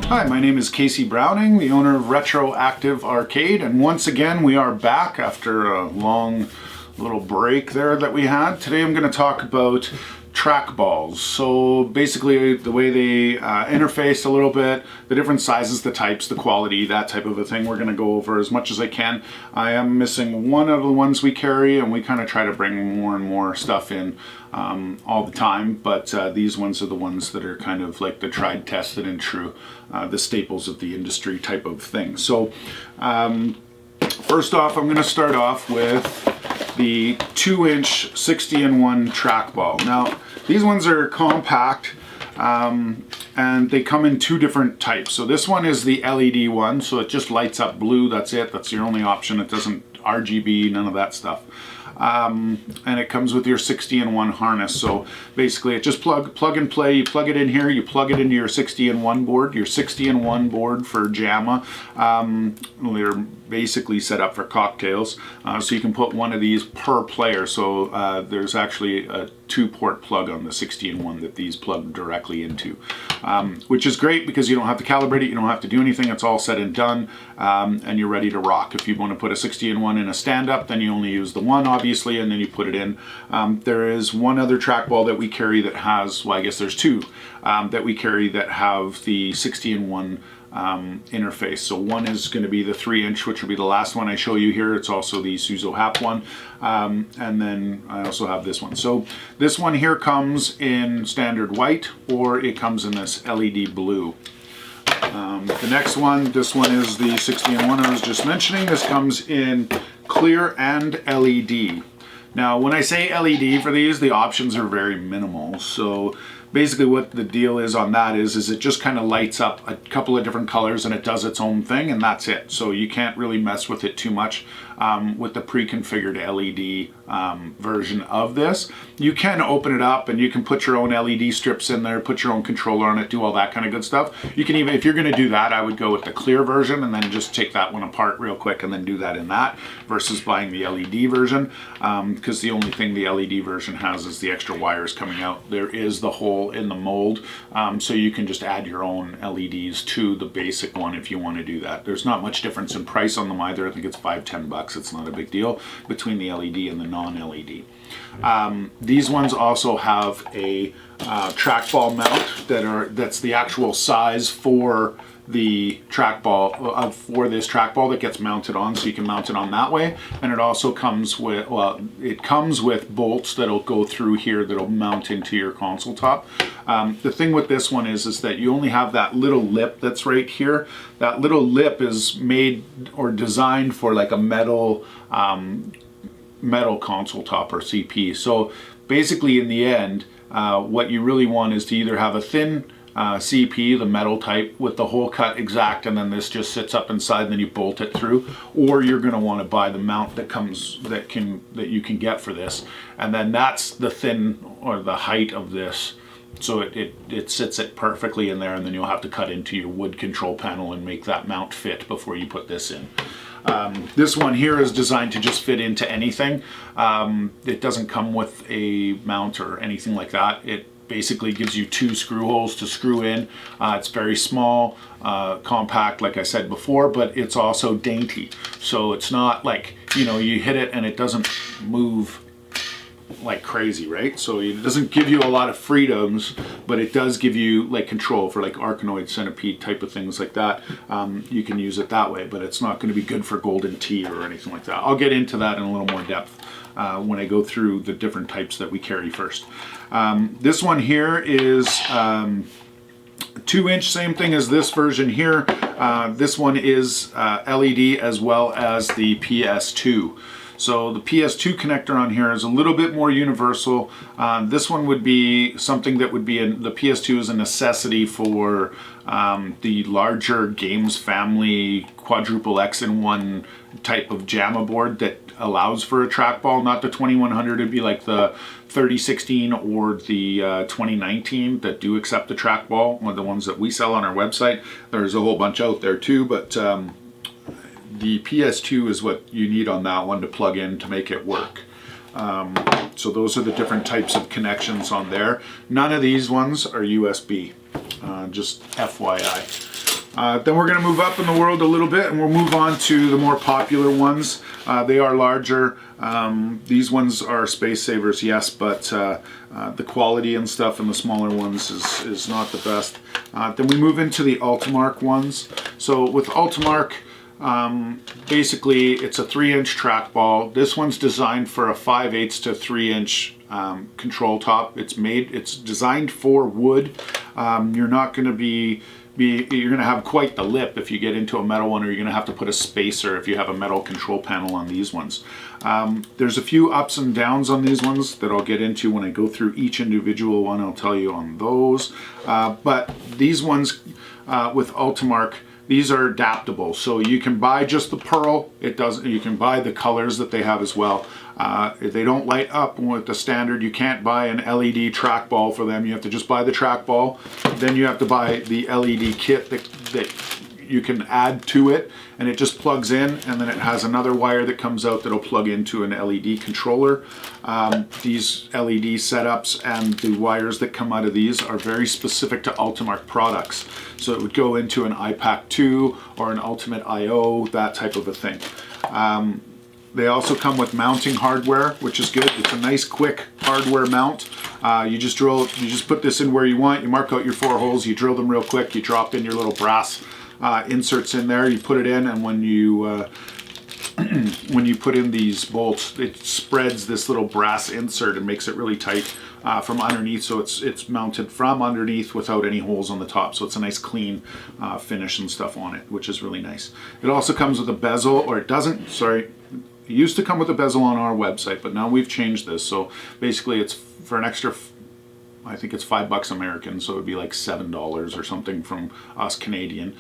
Hi, my name is Casey Browning, the owner of Retroactive Arcade, and once again we are back after a long little break there that we had. Today I'm going to talk about trackballs. So basically the way they interface a little bit, the different sizes, the types, the quality, that type of a thing we're going to go over as much as I can. I am missing one of the ones we carry, and we kind of try to bring more and more stuff in all the time, but these ones are the ones that are kind of like the tried, tested, and true, the staples of the industry type of thing. So first off, I'm going to start off with the 2-inch 60-in-1 trackball. Now, these ones are compact, and they come in two different types. So this one is the LED one, so it just lights up blue, that's it, that's your only option. It doesn't RGB, none of that stuff. And it comes with your 60-in-1 harness. So basically it just plug and play. You plug it in here, you plug it into your 60-in-1 board, your 60-in-1 board for JAMA. They're basically set up for cocktails, so you can put one of these per player. So there's actually a 2-port plug on the 60-in-1 that these plug directly into, which is great because you don't have to calibrate it, you don't have to do anything, it's all said and done, and you're ready to rock. If you want to put a 60-in-1 in a stand-up, then you only use the one, obviously, and then you put it in. There is one other trackball that we carry that has, well, I guess there's two that we carry that have the 60-in-1 interface. So one is going to be the 3-inch, which will be the last one I show you here. It's also the Suzo Hap one, and then I also have this one. So this one here comes in standard white, or it comes in this LED blue. The next one, this one is the 60-in-1 I was just mentioning. This comes in clear and LED. Now, when I say LED for these, the options are very minimal. So basically what the deal is on that is it just kind of lights up a couple of different colors and it does its own thing, and that's it. So you can't really mess with it too much with the pre-configured LED version of this. You can open it up and you can put your own LED strips in there, put your own controller on it, do all that kind of good stuff. You can even, if you're going to do that, I would go with the clear version and then just take that one apart real quick and then do that in that, versus buying the LED version, because the only thing the LED version has is the extra wires coming out. There is the hole in the mold, so you can just add your own LEDs to the basic one if you want to do that. There's not much difference in price on them either. I think it's $5-10. It's not a big deal between the LED and the non-LED. These ones also have a trackball mount that's the actual size for the trackball, for this trackball that gets mounted on, so you can mount it on that way. And it also comes with, well, it comes with bolts that'll go through here that'll mount into your console top. The thing with this one is that you only have that little lip that's right here. That little lip is made or designed for like a metal console top or CP. So basically in the end, what you really want is to either have a thin CP, the metal type, with the hole cut exact, and then this just sits up inside and then you bolt it through, or you're going to want to buy the mount that comes that you can get for this, and then that's the thin or the height of this, so it sits it perfectly in there, and then you'll have to cut into your wood control panel and make that mount fit before you put this in. This one here is designed to just fit into anything. It doesn't come with a mount or anything like that. It basically gives you 2 screw holes to screw in. It's very small, compact, like I said before, but it's also dainty. So it's not like, you know, you hit it and it doesn't move like crazy, right? So it doesn't give you a lot of freedoms, but it does give you like control for like Arkanoid, Centipede type of things like that. You can use it that way, but it's not going to be good for Golden Tee or anything like that. I'll get into that in a little more depth when I go through the different types that we carry first. This one here is 2-inch, same thing as this version here. This one is LED as well as the PS2. So the PS2 connector on here is a little bit more universal. This one would be something that would be the PS2 is a necessity for the larger games family quadruple X-in-1 type of JAMA board that allows for a trackball. Not the 2100, it'd be like the 3016 or the 2019 that do accept the trackball, one of the ones that we sell on our website. There's a whole bunch out there too, but the PS2 is what you need on that one to plug in to make it work. So those are the different types of connections on there. None of these ones are USB, just FYI. Then we're going to move up in the world a little bit, and we'll move on to the more popular ones. They are larger. These ones are space savers, yes, but the quality and stuff in the smaller ones is not the best. Then we move into the Ultimark ones. So with Ultimark, basically it's a 3-inch trackball. This one's designed for a 5/8 to 3-inch control top. It's designed for wood. You're not going to you're going to have quite the lip if you get into a metal one, or you're going to have to put a spacer if you have a metal control panel on these ones. There's a few ups and downs on these ones that I'll get into when I go through each individual one. I'll tell you on those. But these ones with Ultimark, these are adaptable, so you can buy just the pearl. You can buy the colors that they have as well. If they don't light up with the standard, you can't buy an LED trackball for them. You have to just buy the trackball. Then you have to buy the LED kit that you can add to it, and it just plugs in, and then it has another wire that comes out that'll plug into an LED controller. These LED setups and the wires that come out of these are very specific to Ultimark products. So it would go into an iPac 2 or an Ultimate IO, that type of a thing. They also come with mounting hardware, which is good. It's a nice, quick hardware mount. You just put this in where you want. You mark out your 4 holes. You drill them real quick. You drop in your little brass inserts in there. You put it in, and when you when you put in these bolts, it spreads this little brass insert and makes it really tight from underneath. So it's mounted from underneath without any holes on the top. So it's a nice clean finish and stuff on it, which is really nice. It also comes with a bezel, or it doesn't. Sorry. It used to come with a bezel on our website, but now we've changed this. So basically it's for an extra, I think it's $5 American, so it would be like $7 or something from us Canadian.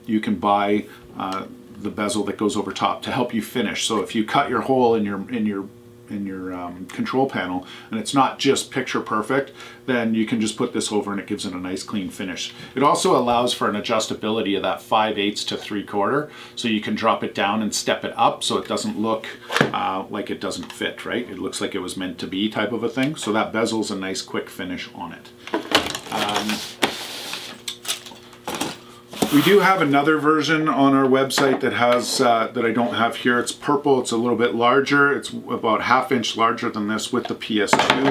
You can buy the bezel that goes over top to help you finish. So if you cut your hole in your control panel and it's not just picture perfect, then you can just put this over and it gives it a nice clean finish. It also allows for an adjustability of that 5/8 to 3/4, so you can drop it down and step it up so it doesn't look like it doesn't fit, right? It looks like it was meant to be, type of a thing. So that bezel's a nice quick finish on it. We do have another version on our website that has that I don't have here. It's purple. It's a little bit larger. It's about 1/2 inch larger than this, with the PS2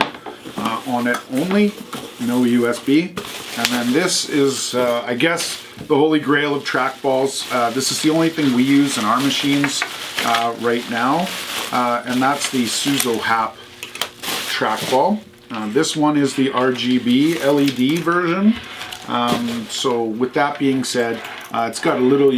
on it only. No USB. And then this is, I guess, the holy grail of trackballs. This is the only thing we use in our machines right now, and that's the Suzo Hap trackball. This one is the RGB LED version. So with that being said, it's got a little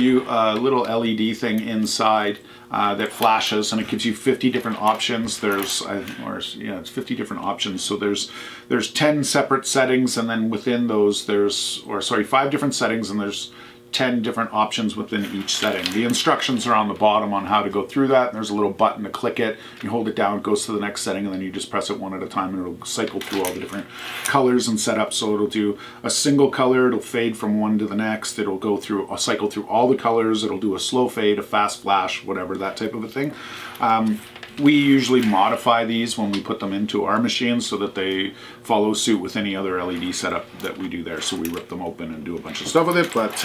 LED thing inside that flashes, and it gives you 50 different options. It's 50 different options. So there's 10 separate settings, and then within those 5 different settings, and there's 10 different options within each setting. The instructions are on the bottom on how to go through that, and there's a little button to click it. You hold it down, it goes to the next setting, and then you just press it one at a time, and it'll cycle through all the different colors and setups. So it'll do a single color, it'll fade from one to the next, it'll go through, cycle through all the colors, it'll do a slow fade, a fast flash, whatever, that type of a thing. We usually modify these when we put them into our machines so that they follow suit with any other LED setup that we do there. So we rip them open and do a bunch of stuff with it, but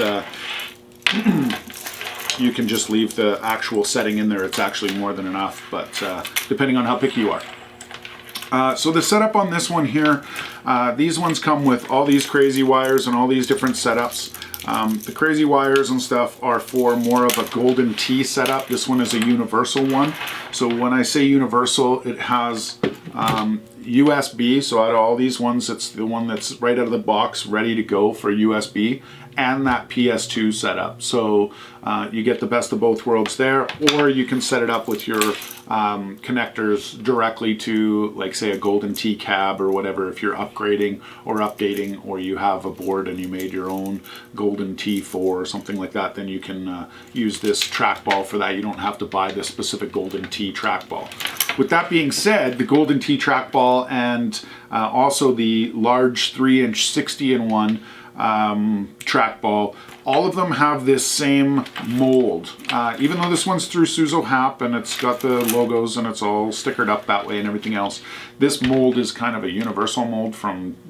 you can just leave the actual setting in there. It's actually more than enough, but depending on how picky you are. So the setup on this one here, these ones come with all these crazy wires and all these different setups. The crazy wires and stuff are for more of a golden T setup. This one is a universal one. So when I say universal, it has USB. So out of all these ones, it's the one that's right out of the box, ready to go for USB, and that PS2 setup. So you get the best of both worlds there, or you can set it up with your connectors directly to, like, say, a golden T cab or whatever. If you're upgrading or updating, or you have a board and you made your own golden T4 or something like that, then you can use this trackball for that. You don't have to buy this specific golden T trackball. With that being said, the golden T trackball and also the large 3-inch 60-in one, trackball, all of them have this same mold. Even though this one's through Suzo Hap and it's got the logos and it's all stickered up that way and everything else, this mold is kind of a universal mold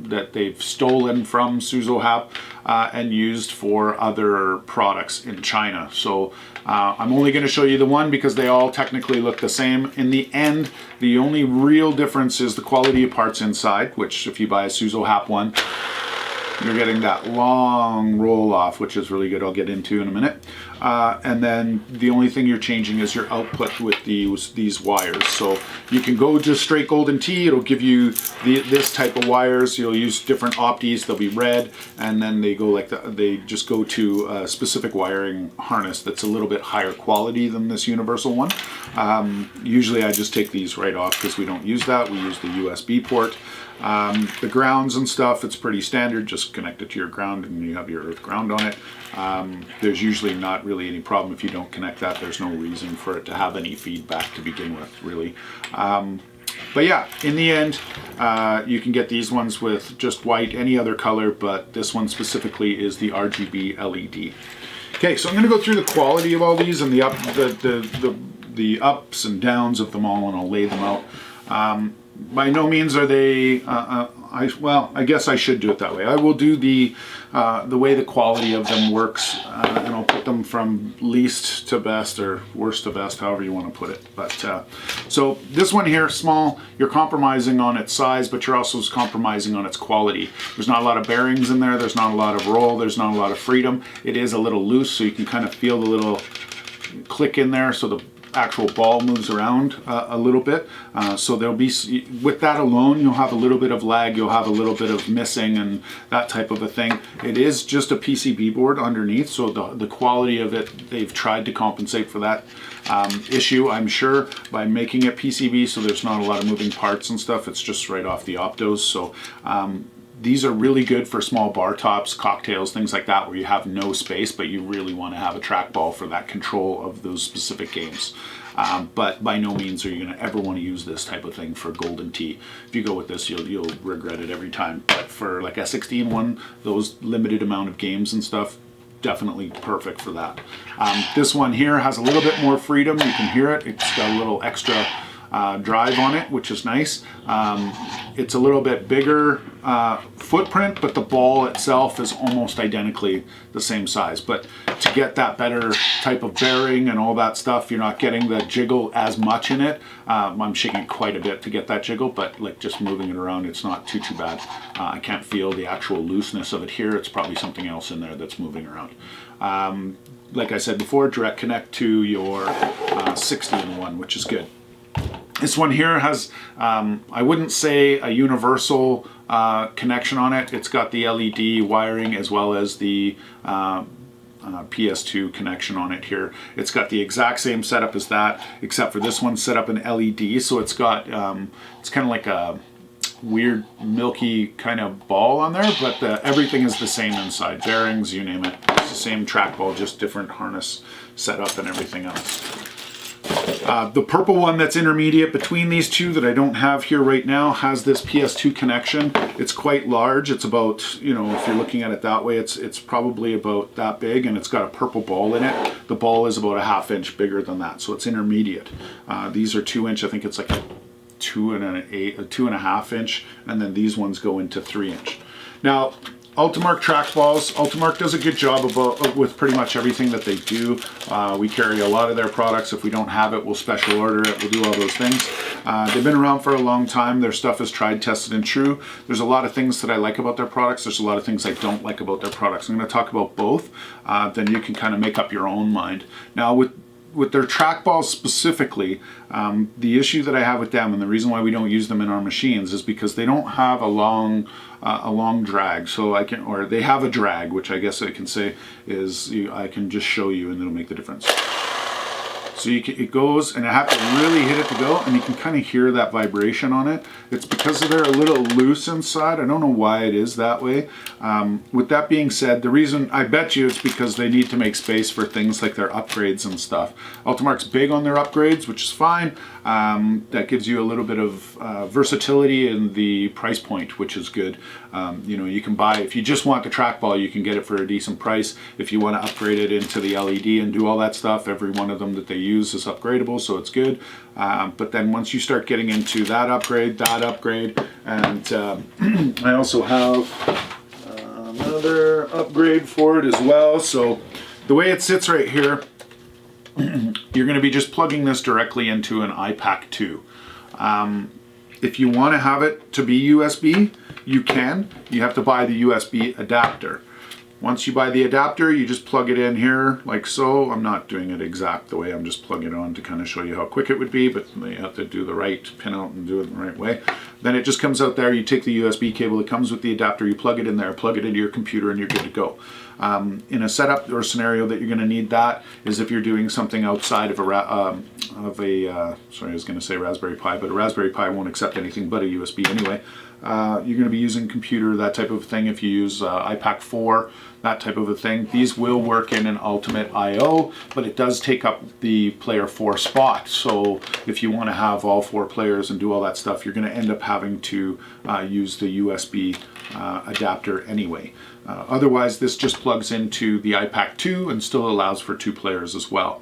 that they've stolen from Suzo Hap and used for other products in China. So I'm only going to show you the one because they all technically look the same. In the end, the only real difference is the quality of parts inside, which if you buy a Suzo Hap one, you're getting that long roll off, which is really good. I'll get into in a minute. And then the only thing you're changing is your output with these wires. So you can go just straight Golden Tee. It'll give you this type of wires. You'll use different opties. They'll be red, and then they go like they just go to a specific wiring harness that's a little bit higher quality than this universal one. Usually I just take these right off because we don't use that. We use the USB port. The grounds and stuff, it's pretty standard. Just connect it to your ground and you have your earth ground on it. There's usually not really any problem if you don't connect that. There's no reason for it to have any feedback to begin with, really. But yeah, in the end, you can get these ones with just white, any other color, but this one specifically is the RGB LED. Okay, so I'm going to go through the quality of all these and the ups and downs of them all, and I'll lay them out. By no means are they, well, I guess I should do it that way. I will do the way the quality of them works, and I'll put them from least to best or worst to best, however you want to put it. But so this one here, small, you're compromising on its size, but you're also compromising on its quality. There's not a lot of bearings in there. There's not a lot of roll. There's not a lot of freedom. It is a little loose, so you can kind of feel the little click in there, so the actual ball moves around a little bit. So there'll be, with that alone, you'll have a little bit of lag, you'll have a little bit of missing and that type of a thing. It is just a PCB board underneath, so the quality of it, they've tried to compensate for that issue, I'm sure, by making it PCB, so there's not a lot of moving parts and stuff. It's just right off the optos. So these are really good for small bar tops, cocktails, things like that, where you have no space, but you really want to have a trackball for that control of those specific games. But by no means are you going to ever want to use this type of thing for Golden Tee. If you go with this, you'll regret it every time. But for like S16 one, those limited amount of games and stuff, definitely perfect for that. This one here has a little bit more freedom. You can hear it. It's got a little extra drive on it, which is nice. It's a little bit bigger footprint, but the ball itself is almost identically the same size. But to get that better type of bearing and all that stuff, you're not getting the jiggle as much in it. I'm shaking it quite a bit to get that jiggle, but like just moving it around, it's not too bad. I can't feel the actual looseness of it here. It's probably something else in there that's moving around. Like I said before, direct connect to your 60-in-1, which is good. This one here has, I wouldn't say a universal connection on it. It's got the LED wiring as well as the PS2 connection on it here. It's got the exact same setup as that, except for this one's set up in LED. So it's got, it's kind of like a weird milky kind of ball on there, but everything is the same inside. Bearings, you name it. It's the same trackball, just different harness setup and everything else. The purple one that's intermediate between these two that I don't have here right now has this PS2 connection. It's quite large. It's about, you know, if you're looking at it that way, it's probably about that big, and it's got a purple ball in it. The ball is about a 1/2 inch bigger than that, so it's intermediate. These are 2 inch. I think it's like a 2.5 inch, and then these ones go into 3 inch. Now, Ultimark trackballs. Ultimark does a good job with pretty much everything that they do. We carry a lot of their products. If we don't have it, we'll special order it. We'll do all those things. They've been around for a long time. Their stuff is tried, tested, and true. There's a lot of things that I like about their products. There's a lot of things I don't like about their products. I'm going to talk about both. Then you can kind of make up your own mind. Now, with their trackballs specifically, the issue that I have with them, and the reason why we don't use them in our machines, is because they don't have a long drag. So or they have a drag, which I guess I can say is, I can just show you and it'll make the difference. So it goes, and I have to really hit it to go, and you can kind of hear that vibration on it. It's because they're a little loose inside. I don't know why it is that way. With that being said, the reason, I bet you it's because they need to make space for things like their upgrades and stuff. Ultimark's big on their upgrades, which is fine. That gives you a little bit of versatility in the price point, which is good. You know, you can buy, if you just want the trackball, you can get it for a decent price. If you want to upgrade it into the LED and do all that stuff, every one of them that they use is upgradable, so it's good. But then once you start getting into that upgrade, and I also have another upgrade for it as well. So the way it sits right here, you're going to be just plugging this directly into an iPac 2. If you want to have it to be USB, you can. You have to buy the USB adapter. Once you buy the adapter, you just plug it in here like so. I'm not doing it exact the way, I'm just plugging it on to kind of show you how quick it would be, but you have to do the right pin out and do it the right way. Then it just comes out there, you take the USB cable that comes with the adapter, you plug it in there, plug it into your computer, and you're good to go. In a setup or scenario that you're going to need that is if you're doing something outside of sorry, I was going to say Raspberry Pi, but a Raspberry Pi won't accept anything but a USB anyway. You're going to be using computer, that type of thing. If you use iPac 4, that type of a thing, these will work in an Ultimate I/O, but it does take up the player 4 spot. So if you want to have all 4 players and do all that stuff, you're going to end up having to use the USB adapter anyway. Otherwise, this just plugs into the iPac 2 and still allows for 2 players as well.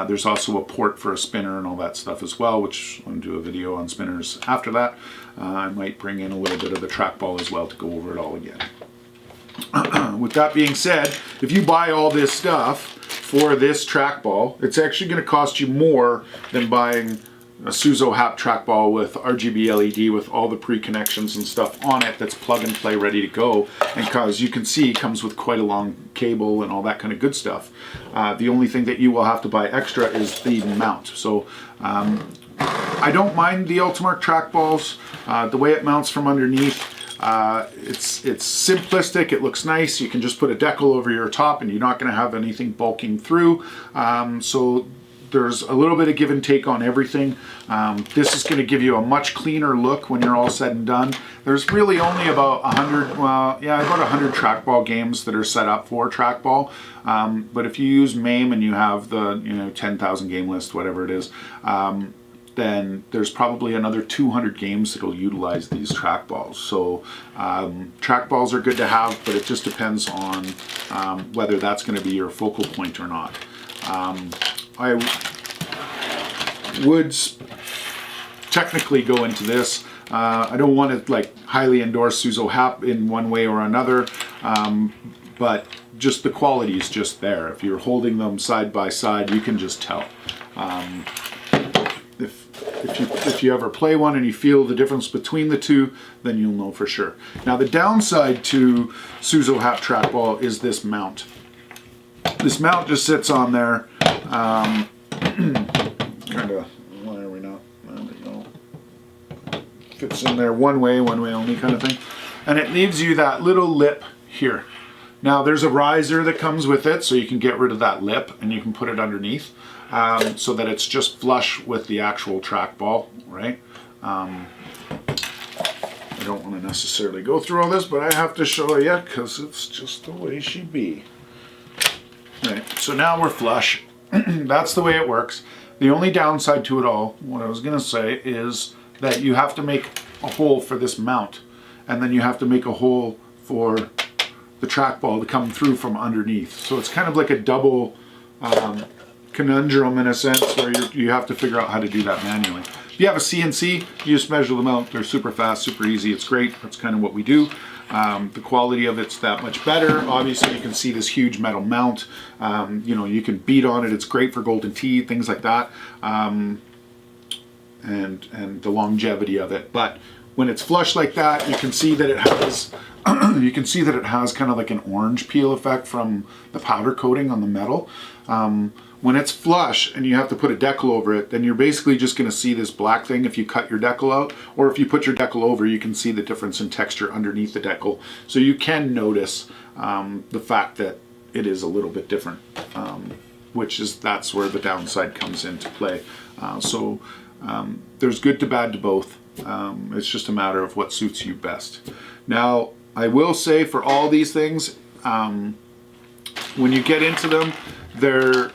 There's also a port for a spinner and all that stuff as well, which I'm going to do a video on spinners after that. I might bring in a little bit of the trackball as well to go over it all again. With that being said, if you buy all this stuff for this trackball, it's actually going to cost you more than buying a Suzo Hap trackball with RGB LED with all the pre-connections and stuff on it that's plug and play ready to go. And because you can see it comes with quite a long cable and all that kind of good stuff. The only thing that you will have to buy extra is the mount. So I don't mind the Ultimark trackballs. The way it mounts from underneath, it's simplistic, it looks nice. You can just put a decal over your top and you're not going to have anything bulking through. So there's a little bit of give and take on everything. This is going to give you a much cleaner look when you're all said and done. There's really only about 100, about 100 trackball games that are set up for trackball. But if you use MAME and you have the 10,000 game list, whatever it is, then there's probably another 200 games that will utilize these trackballs. So trackballs are good to have, but it just depends on whether that's going to be your focal point or not. I would technically go into this. I don't want to highly endorse Suzo Hap in one way or another, but just the quality is just there. If you're holding them side by side, you can just tell. If you ever play one and you feel the difference between the two, then you'll know for sure. Now the downside to Suzo Hap trackball is this mount. This mount just sits on there, kind of, why are we not, fits in there one way only kind of thing. And it leaves you that little lip here. Now there's a riser that comes with it, so you can get rid of that lip and you can put it underneath, so that it's just flush with the actual trackball, right? I don't want to necessarily go through all this, but I have to show you because it's just the way she be. Right, so now we're flush. That's the way it works. The only downside to it all, what I was going to say, is that you have to make a hole for this mount, and then you have to make a hole for the trackball to come through from underneath. So it's kind of like a double conundrum in a sense, where you have to figure out how to do that manually. If you have a CNC, you just measure them out. They're super fast, super easy. It's great. That's kind of what we do. The quality of it's that much better. Obviously, you can see this huge metal mount. You can beat on it. It's great for golden teeth, things like that, and the longevity of it. But when it's flush like that, you can see that it has kind of like an orange peel effect from the powder coating on the metal. When it's flush and you have to put a decal over it, then you're basically just going to see this black thing if you cut your decal out, or if you put your decal over, you can see the difference in texture underneath the decal. So you can notice the fact that it is a little bit different, that's where the downside comes into play. There's good to bad to both. It's just a matter of what suits you best. Now, I will say for all these things, when you get into them, their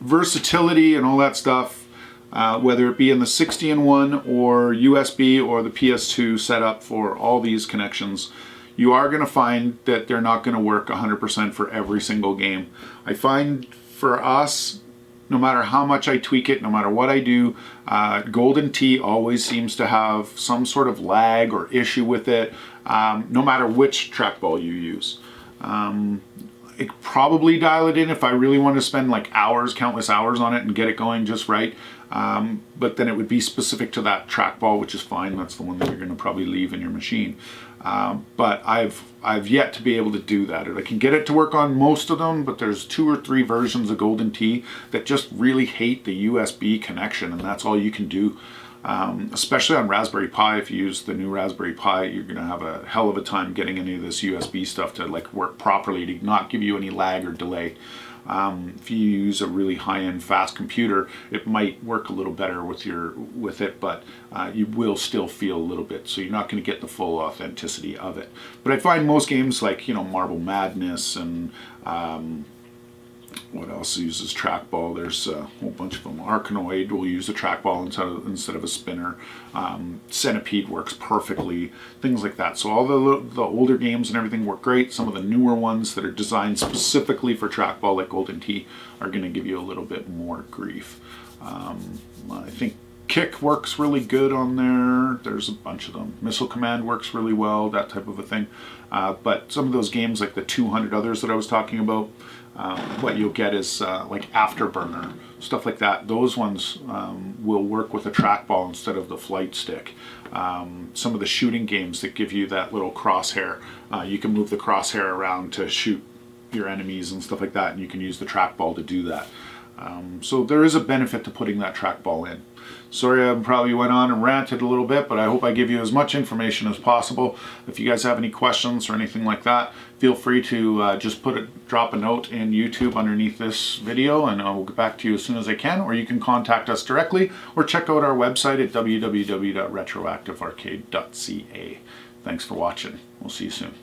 versatility and all that stuff, whether it be in the 60-in-1 or USB or the PS2 setup for all these connections, you are going to find that they're not going to work 100% for every single game. I find for us, no matter how much I tweak it, no matter what I do, Golden Tee always seems to have some sort of lag or issue with it, no matter which trackball you use. I could probably dial it in if I really want to spend like hours, countless hours on it and get it going just right. But then it would be specific to that trackball, which is fine. That's the one that you're going to probably leave in your machine. But I've yet to be able to do that. I can get it to work on most of them, but there's 2 or 3 versions of Golden Tee that just really hate the USB connection, and that's all you can do. Especially on Raspberry Pi, if you use the new Raspberry Pi, you're going to have a hell of a time getting any of this USB stuff to like work properly, to not give you any lag or delay. If you use a really high-end fast computer, it might work a little better with it, but you will still feel a little bit, so you're not going to get the full authenticity of it. But I find most games like, Marble Madness and what else uses trackball? There's a whole bunch of them. Arkanoid will use a trackball instead of a spinner. Centipede works perfectly. Things like that. So all the older games and everything work great. Some of the newer ones that are designed specifically for trackball, like Golden Tee, are going to give you a little bit more grief. I think Kick works really good on there. There's a bunch of them. Missile Command works really well, that type of a thing. But some of those games, like the 200 others that I was talking about, what you'll get is like Afterburner, stuff like that. Those ones will work with a trackball instead of the flight stick. Some of the shooting games that give you that little crosshair, you can move the crosshair around to shoot your enemies and stuff like that, and you can use the trackball to do that. So there is a benefit to putting that trackball in. Sorry, I probably went on and ranted a little bit, but I hope I give you as much information as possible. If you guys have any questions or anything like that, feel free to just drop a note in YouTube underneath this video, and I will get back to you as soon as I can, or you can contact us directly or check out our website at www.retroactivearcade.ca. Thanks for watching. We'll see you soon.